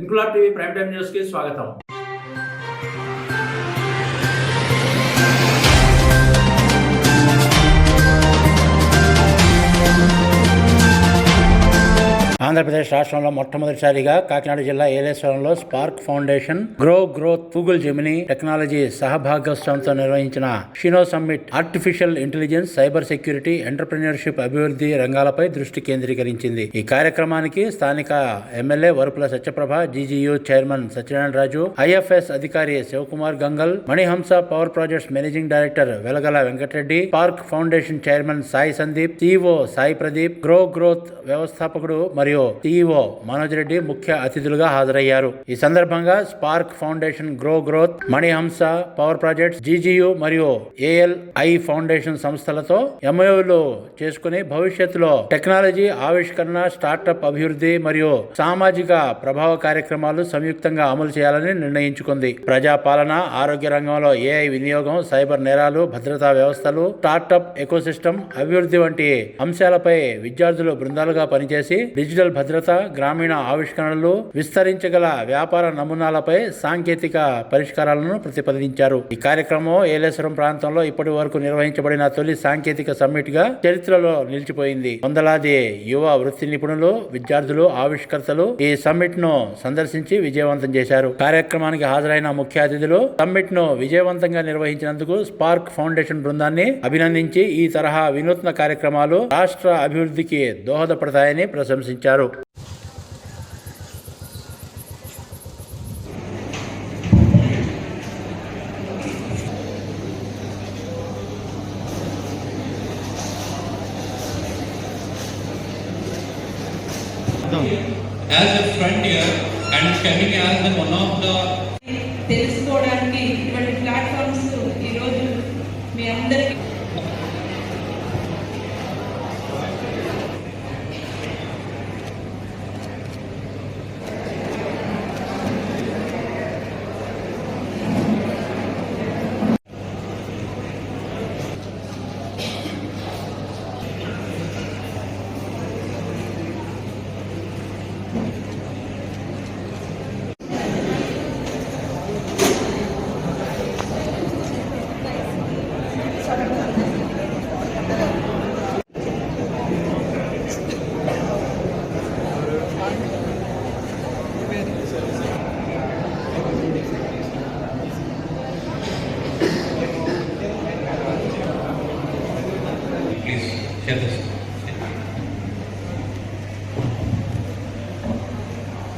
Inquilab TV prime time news కి స్వాగతం. ఆంధ్రప్రదేశ్ రాష్ట్రంలో మొట్టమొదటిసారిగా కాకినాడ జిల్లా ఏలేశ్వరంలో Spark Foundation Growth Google Gemini technology సహభాగస్వామ్యంతో నిర్వహించిన షినో summit artificial intelligence, cyber security, entrepreneurship అభివృద్ధి రంగాలపై దృష్టి కేంద్రీకరించింది. ఈ కార్యక్రమానికి స్థానిక MLA Varupula Satyaprabha, GGU chairman Satyanarayana Raju, IFS అధికారి Shivakumar Gangal, Manihamsa power projects managing director Velagala Venkatareddy, Spark Foundation chairman Sai Sandeep, CEO Sai Pradeep, Growth వ్యవస్థాపకుడు మరియు సిఇఓ మనోజ్ రెడ్డి ముఖ్య అతిథులుగా హాజరయ్యారు. ఈ సందర్భంగా Spark Foundation Growth, Manihamsa power projects, GGU మరియు ఏఎల్ఐ ఫౌండేషన్ సంస్థలతో ఎంఓయూలు చేసుకుని భవిష్యత్తులో టెక్నాలజీ ఆవిష్కరణ, స్టార్టప్ అభివృద్ధి మరియు సామాజిక ప్రభావ కార్యక్రమాలు సంయుక్తంగా అమలు చేయాలని నిర్ణయించుకుంది. ప్రజాపాలన, ఆరోగ్య రంగంలో ఏఐ వినియోగం, సైబర్ నేరాలు, భద్రతా వ్యవస్థలు, స్టార్టప్ ఎకోసిస్టమ్ అభివృద్ధి వంటి అంశాలపై విద్యార్థులు బృందాలుగా పనిచేసి డిజిటల్ భద్రత, గ్రామీణ ఆవిష్కరణలు, విస్తరించగల వ్యాపార నమూనాలపై సాంకేతిక పరిష్కారాలను ప్రతిపాదించారు. ఈ కార్యక్రమం ఏలేశ్వరం ప్రాంతంలో ఇప్పటి వరకు నిర్వహించబడిన తొలి సాంకేతిక సమ్మిట్ గా చరిత్రలో నిలిచిపోయింది. వందలాది యువ వృత్తి నిపుణులు, విద్యార్థులు, ఆవిష్కర్తలు ఈ సమ్మిట్ ను సందర్శించి విజయవంతం చేశారు. కార్యక్రమానికి హాజరైన ముఖ్య అతిథులు సమ్మిట్ ను విజయవంతంగా నిర్వహించినందుకు స్పార్క్ ఫౌండేషన్ బృందాన్ని అభినందించి ఈ తరహా వినూత్న కార్యక్రమాలు రాష్ట్ర అభివృద్ధికి దోహదపడతాయని ప్రశంసించారు. As a frontier and coming as the one of the తెలుసుకోవడానికి ఇటువంటి ప్లాట్ఫామ్స్ ఈరోజు మీ అందరికీ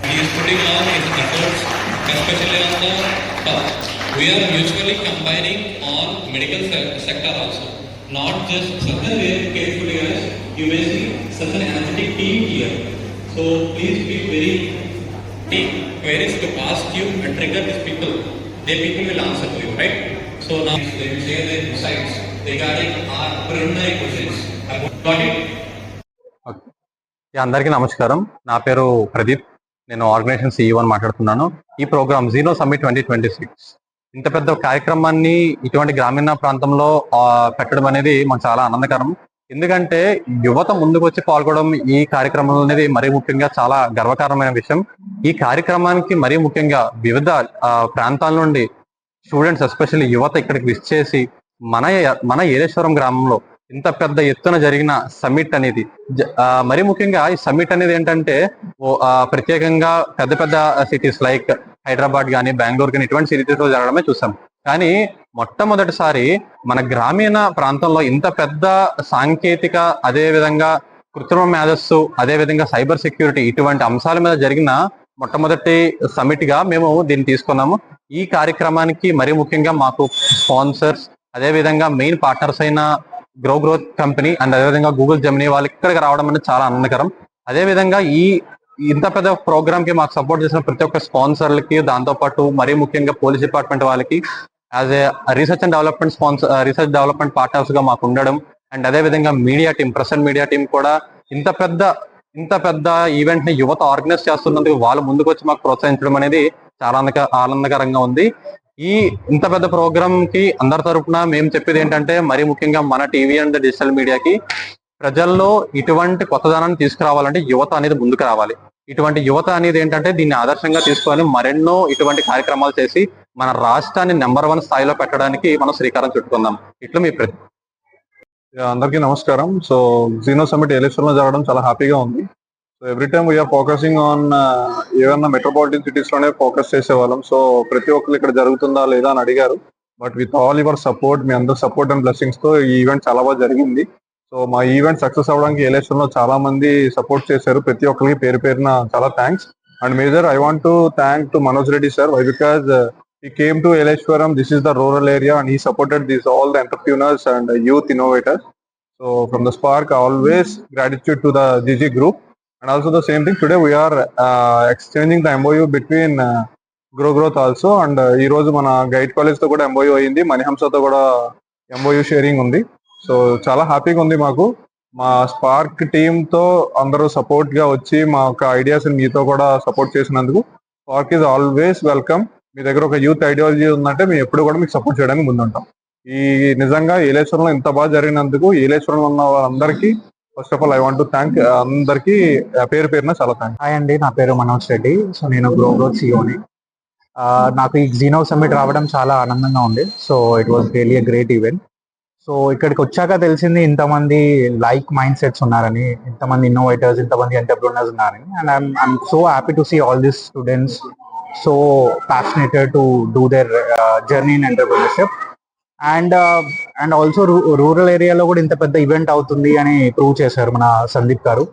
he is putting all his efforts, especially on the top. We are mutually combining on medical sector also, not just such a very carefully as you may see such an energetic team here. So please be very take queries to ask you and trigger these people. They people will answer to you, right? So now they will share their insights regarding our preliminary questions. Got it? అందరికీ నమస్కారం. నా పేరు ప్రదీప్. నేను organisation CEO అని మాట్లాడుతున్నాను. ఈ programme జీనో summit 2026 ఇంత పెద్ద కార్యక్రమాన్ని ఇటువంటి గ్రామీణ ప్రాంతంలో పెట్టడం అనేది మాకు చాలా ఆనందకరం. ఎందుకంటే యువత ముందుకు వచ్చి పాల్గొనడం ఈ కార్యక్రమం అనేది మరీ ముఖ్యంగా చాలా గర్వకారమైన విషయం. ఈ కార్యక్రమానికి మరీ ముఖ్యంగా వివిధ ప్రాంతాల నుండి స్టూడెంట్స్, ఎస్పెషల్లీ యువత ఇక్కడికి విజిట్ చేసి మన ఏలేశ్వరం గ్రామంలో ఇంత పెద్ద ఎత్తున జరిగిన సమ్మిట్ అనేది మరీ ముఖ్యంగా ఈ సమ్మిట్ అనేది ఏంటంటే ప్రత్యేకంగా పెద్ద పెద్ద సిటీస్ లైక్ హైదరాబాద్ కానీ, బెంగళూరు కానీ ఇటువంటి సిటీస్ లో జరగడమే చూసాం. కానీ మొట్టమొదటిసారి మన గ్రామీణ ప్రాంతంలో ఇంత పెద్ద సాంకేతిక, అదే విధంగా కృత్రిమ మేధస్సు, అదే విధంగా సైబర్ సెక్యూరిటీ ఇటువంటి అంశాల మీద జరిగిన మొట్టమొదటి సమ్మిట్ గా మేము దీన్ని తీసుకున్నాము. ఈ కార్యక్రమానికి మరీ ముఖ్యంగా మాకు స్పాన్సర్స్, అదే విధంగా మెయిన్ పార్ట్నర్స్ అయిన గ్రోత్ కంపెనీ అండ్ అదేవిధంగా గూగుల్ జెమినీ వాళ్ళు ఇక్కడికి రావడం అనేది చాలా ఆనందకరం. అదేవిధంగా ఇంత పెద్ద ప్రోగ్రామ్ కి మాకు సపోర్ట్ చేసిన ప్రతి ఒక్క స్పాన్సర్లకి, దాంతోపాటు మరీ ముఖ్యంగా పోలీస్ డిపార్ట్మెంట్ వాళ్ళకి, as a research development partners గా మాకు ఉండడం, అండ్ అదే విధంగా media team, press and media team కూడా ఇంత పెద్ద ఇంత పెద్ద ఈవెంట్ ని యువత ఆర్గనైజ్ చేస్తున్నందుకు వాళ్ళు ముందుకు వచ్చి మాకు ప్రోత్సహించడం అనేది చాలా ఆనందకరంగా ఉంది. ఇంత పెద్ద ప్రోగ్రామ్ కి అందరి తరపున మేము చెప్పేది ఏంటంటే, మరీ ముఖ్యంగా మన టీవీ అండ్ డిజిటల్ మీడియాకి ప్రజల్లో ఇటువంటి కొత్తదనాన్ని తీసుకురావాలంటే యువత అనేది ముందుకు రావాలి. ఇటువంటి యువత అనేది ఏంటంటే దీన్ని ఆదర్శంగా తీసుకొని మరెన్నో ఇటువంటి కార్యక్రమాలు చేసి మన రాష్ట్రాన్ని నెంబర్ 1 స్థాయిలో పెట్టడానికి మనం శ్రీకారం చుట్టుకుందాం. ఇట్లా మీ ప్రతి అందరికీ నమస్కారం. సో జీనో సమ్మిట్ ఏలేశ్వరం లో జరగడం చాలా హ్యాపీగా ఉంది. So every time we are focusing on ఏదన్నా మెట్రోపాలిటన్ సిటీస్ లోనే ఫోకస్ చేసేవాళ్ళం. సో ప్రతి ఒక్కరు ఇక్కడ జరుగుతుందా లేదా అని అడిగారు. But with all your support, మీ అందరి సపోర్ట్ అండ్ బ్లెస్సింగ్స్ తో ఈ ఈవెంట్ చాలా బాగా జరిగింది. సో మా ఈవెంట్ సక్సెస్ అవ్వడానికి ఏలేశ్వరంలో చాలా మంది సపోర్ట్ చేశారు. ప్రతి ఒక్కరికి పేరు పేరున చాలా thanks. And major I want to thank to Manoj Reddy sir. Why because he came to Eleshwaram. This is the rural area, and he supported all the entrepreneurs and youth innovators. So from the Spark, always gratitude to the GG group. And also the same thing, today we are exchanging the MOU between Grow Growth also. And ee roju mana Guide College tho kuda MOU ayindi, Manihamsa tho kuda MOU sharing undi. So chala happy ga undi maaku. మా spark team తో అందరూ support గా వచ్చి మా యొక్క ideas మీతో కూడా support చేసినందుకు స్పార్క్ ఈజ్ ఆల్వేస్ వెల్కమ్. మీ దగ్గర ఒక యూత్ ఐడియాలజీ ఉందంటే మేము ఎప్పుడు కూడా మీకు సపోర్ట్ చేయడానికి ముందుంటాం. ఈ నిజంగా ఏలేశ్వరంలో ఇంత బాగా జరిగినందుకు ఏలేశ్వరంలో ఉన్న వాళ్ళందరికీ first of all I want to thank అందరికీ పేరు పేరున చాలా థ్యాంక్. హాయ్ అండి, నా పేరు మనోజ్ రెడ్డి. సో నేను గ్రో గ్రోత్ సిఇఓని. నాకు ఈ జీనో సమ్మిట్ రావడం చాలా ఆనందంగా ఉంది. So it was really a great event. So ఇక్కడికి వచ్చాక తెలిసింది ఇంతమంది లైక్ మైండ్ సెట్స్ ఉన్నారని, ఇంతమంది ఇన్నోవేటర్స్, ఇంతమంది ఎంటర్ప్రెన్యూర్స్ ఉన్నారని. And I'm so happy to see all these students so passionate to do their journey in entrepreneurship. And also rural ఏరియాలో కూడా ఇంత పెద్ద ఈవెంట్ అవుతుంది అని ప్రూవ్ చేశారు మన సందీప్ గారు,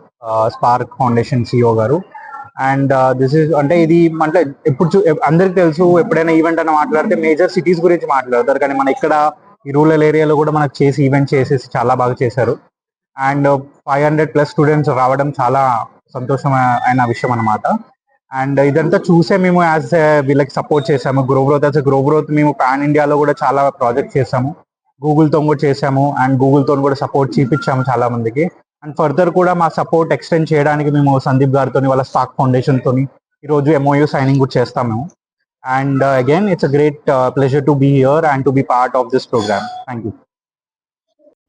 స్పార్క్ ఫౌండేషన్ సిఇఓ గారు. అండ్ దిస్ ఇస్ అంటే ఇది అంటే అందరికి తెలుసు, ఎప్పుడైనా ఈవెంట్ అని మాట్లాడితే మేజర్ సిటీస్ గురించి మాట్లాడతారు, కానీ మన ఇక్కడ ఈ రూరల్ ఏరియాలో కూడా మనకు చేసి ఈవెంట్ చేసేసి చాలా బాగా చేశారు. అండ్ 500+ స్టూడెంట్స్ రావడం చాలా సంతోషమైన విషయం అనమాట. అండ్ ఇదంతా చూసే మేము వీళ్ళకి సపోర్ట్ చేసాము. గ్రో గ్రోత్ మేము పాన్ ఇండియాలో కూడా చాలా ప్రాజెక్ట్ చేసాము, గూగుల్తో కూడా చేసాము. అండ్ గూగుల్తో కూడా సపోర్ట్ చూపించాము చాలా మందికి. అండ్ ఫర్దర్ కూడా మా సపోర్ట్ ఎక్స్టెండ్ చేయడానికి మేము సందీప్ గారితో, వాళ్ళ స్పార్క్ ఫౌండేషన్తో ఈరోజు MOU సైనింగ్ కూడా చేస్తాము. And again it's a great pleasure to be here and to be part of this program. Thank you.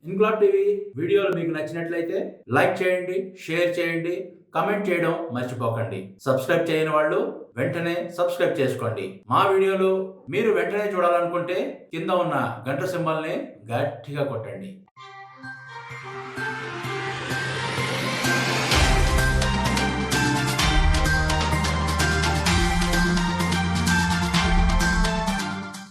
Inquilab TV వీడియోలు మీకు నచ్చినట్లయితే లైక్ చేయండి, షేర్ చేయండి, కమెంట్ చేయడం మర్చిపోకండి. సబ్స్క్రైబ్ చేయని వాళ్ళు వెంటనే సబ్స్క్రైబ్ చేసుకోండి. మా వీడియోలు మీరు వెంటనే చూడాలనుకుంటే కింద ఉన్న గంట సింబల్ని గట్టిగా కొట్టండి.